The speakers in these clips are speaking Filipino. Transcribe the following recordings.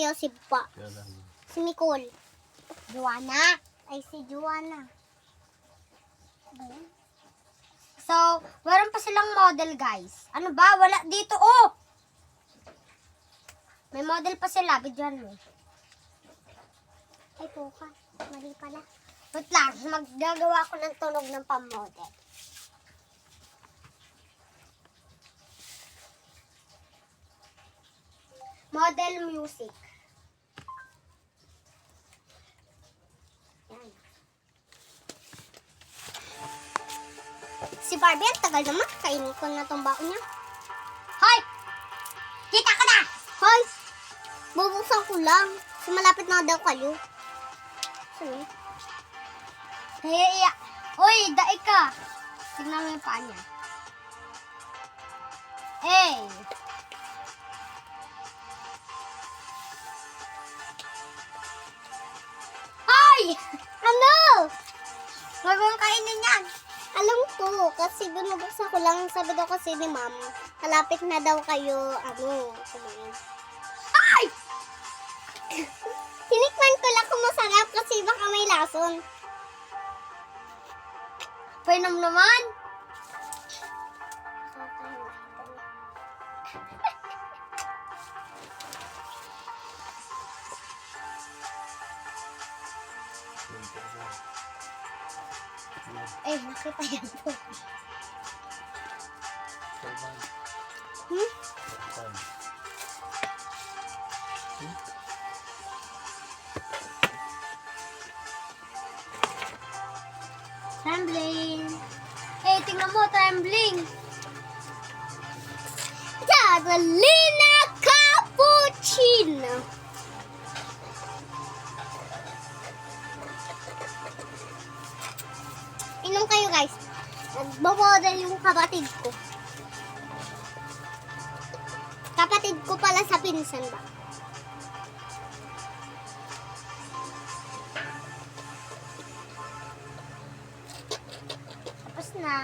sa'yo, si Pa. Si Nicole. Juana. Ay, si Juana. So, meron pa silang model, guys. Ano ba? Wala dito, oh! May model pa sila. Bidyan mo. Ay, puka. Mali pala. Wait lang. Maggagawa ko ng tunog ng pang-model. Model music. Yan. Si Barbie, ang tagal naman. Kainin ko na itong baon niya. Hoy! Kita ka na! Hoy! Bubuksan ko lang. So, malapit na daw kayo. Sino? Hey, hoy, daig ka. Tignan mo yung paa niya. Hey! Hoy! Ano? Huwag mong kainin yan. Alam ko, kasi binubuksan ko lang. Sabi daw kasi ni ma'am, malapit na daw kayo, kumain. Ay! Tinikman ko lang kung masarap kasi baka may lason. Painom naman. Eh, nakita yan po. Trembling. Eh, tingnan mo, trembling. Catalina Cappuccino. Inom kayo, guys. Nagbabodel yung kapatid ko. Kapatid ko pala sa pinsan ba? Tapos na.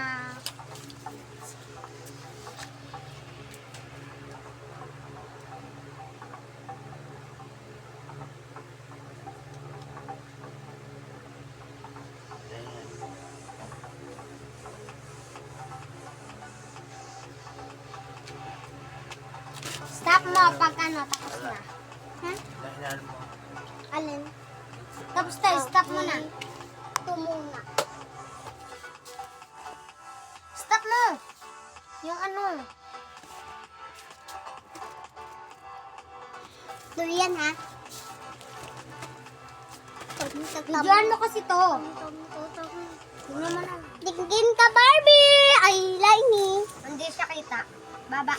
Stop mo pag tapos na. Ha? Alin? Tapos tayo, stop mo na. Ito muna. Stop mo! Yung Durian, ha? Videoan mo kasi to. Tingnan mo na. Tingin ka, Barbie! Ay, Laini. Hindi siya kita. Baba.